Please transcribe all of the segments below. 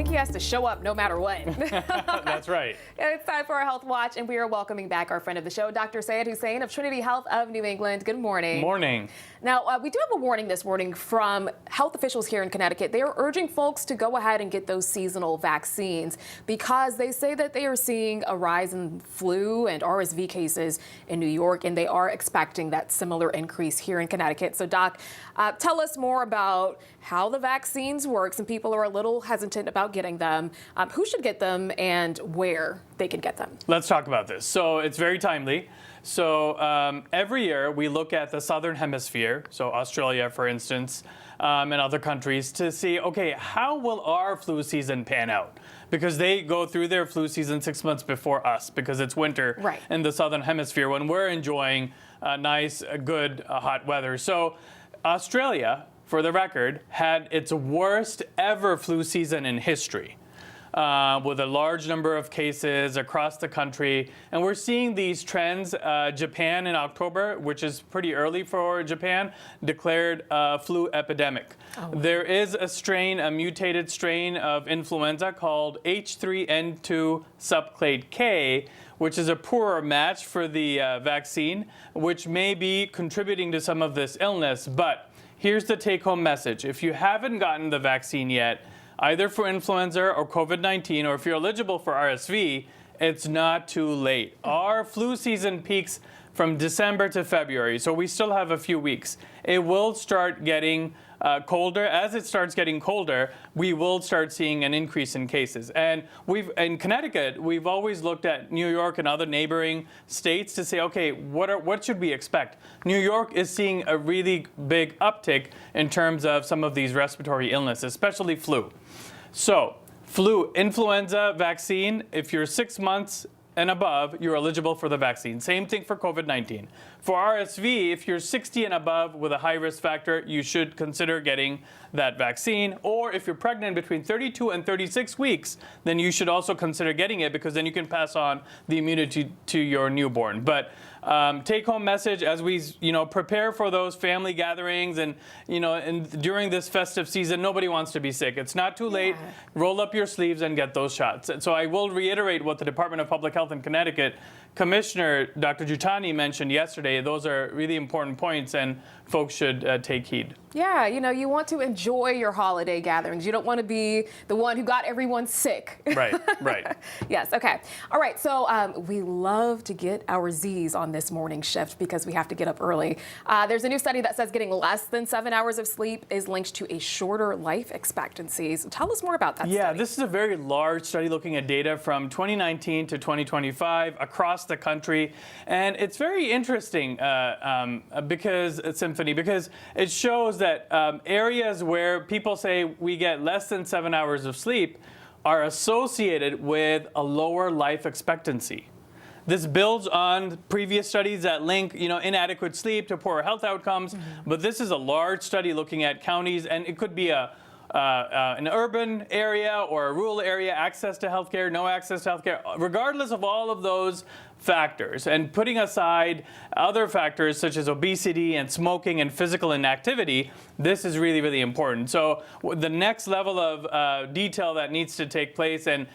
think he has to show up no matter what. That's right. It's time for our Health Watch, and we are welcoming back our friend of the show, Dr. Syed Hussain of Trinity Health of New England. Good morning. Morning. Now, we do have a warning this morning from health officials here in Connecticut. They are urging folks to go ahead and get those seasonal vaccines because they say that they are seeing a rise in flu and RSV cases in New York, and they are expecting that similar increase here in Connecticut. So, Doc, tell us more about how the vaccines work. Some people are a little hesitant about getting them. Who should get them and where they can get them? Let's talk about this. So it's very timely. So every year we look at the Southern Hemisphere, so Australia, for instance, and other countries to see, okay, how will our flu season pan out? Because they go through their flu season 6 months before us because it's winter in the Southern Hemisphere when we're enjoying nice, good, hot weather. So Australia, for the record, had its worst ever flu season in history. With a large number of cases across the country. And we're seeing these trends. Japan in October, which is pretty early for Japan, declared a flu epidemic. Oh. There is a strain, a mutated strain of influenza called H3N2 subclade K, which is a poorer match for the vaccine, which may be contributing to some of this illness. But here's the take-home message. If you haven't gotten the vaccine yet, either for influenza or COVID-19, or if you're eligible for RSV, it's not too late. Our flu season peaks from December to February, so we still have a few weeks. It will start getting colder. As it starts getting colder, we will start seeing an increase in cases. And in Connecticut, we've always looked at New York and other neighboring states to say, okay, what should we expect? New York is seeing a really big uptick in terms of some of these respiratory illnesses, especially flu. So, flu, influenza vaccine, if you're 6 months and above, you're eligible for the vaccine. Same thing for COVID-19. For RSV, if you're 60 and above with a high risk factor, you should consider getting that vaccine. Or if you're pregnant between 32 and 36 weeks, then you should also consider getting it because then you can pass on the immunity to your newborn. But take-home message as we, prepare for those family gatherings and, during this festive season, nobody wants to be sick. It's not too late. Yeah. Roll up your sleeves and get those shots. So I will reiterate what the Department of Public Health in Connecticut Commissioner Dr. Jutani mentioned yesterday. Those are really important points, and folks should take heed. Yeah, you want to enjoy your holiday gatherings. You don't want to be the one who got everyone sick. Right. Yes, okay. All right, so we love to get our Z's on this morning shift because we have to get up early. There's a new study that says getting less than 7 hours of sleep is linked to a shorter life expectancy. So tell us more about that study. Yeah, this is a very large study looking at data from 2019 to 2025 across the country. And it's very interesting because it shows that areas where people say we get less than 7 hours of sleep are associated with a lower life expectancy. This builds on previous studies that link, inadequate sleep to poorer health outcomes. Mm-hmm. But this is a large study looking at counties, and it could be an urban area or a rural area, access to healthcare, no access to healthcare, regardless of all of those factors, and putting aside other factors such as obesity and smoking and physical inactivity, this is really, really important. So the next level of detail that needs to take place and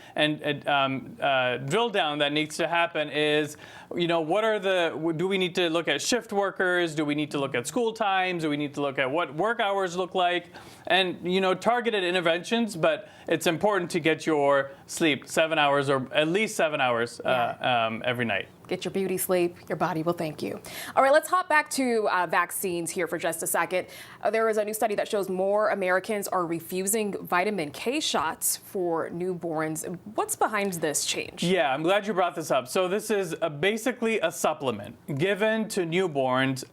drill down that needs to happen is, do we need to look at shift workers? Do we need to look at school times? Do we need to look at what work hours look like? And, targeted interventions, but it's important to get your sleep 7 hours or at least 7 hours every night. Get your beauty sleep. Your body will thank you. All right, let's hop back to vaccines here for just a second. There is a new study that shows more Americans are refusing vitamin K shots for newborns. What's behind this change? Yeah, I'm glad you brought this up. So this is basically a supplement given to newborns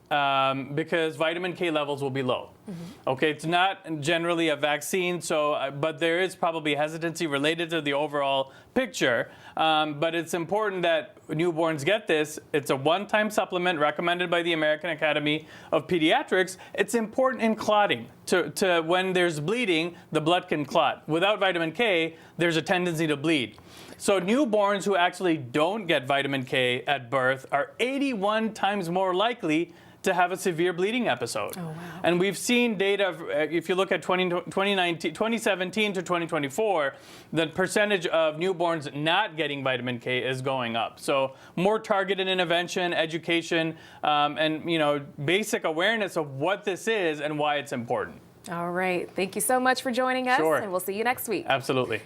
because vitamin K levels will be low. Mm-hmm. Okay, it's not generally a vaccine, but there is probably hesitancy related to the overall picture. But it's important that newborns get this. It's a one-time supplement recommended by the American Academy of Pediatrics. It's important in clotting. To when there's bleeding, the blood can clot. Without vitamin K, there's a tendency to bleed. So newborns who actually don't get vitamin K at birth are 81 times more likely to have a severe bleeding episode. Oh, wow. And we've seen data, if you look at 2017 to 2024, the percentage of newborns not getting vitamin K is going up. So more targeted intervention, education, and basic awareness of what this is and why it's important. All right. Thank you so much for joining us. Sure. And we'll see you next week. Absolutely.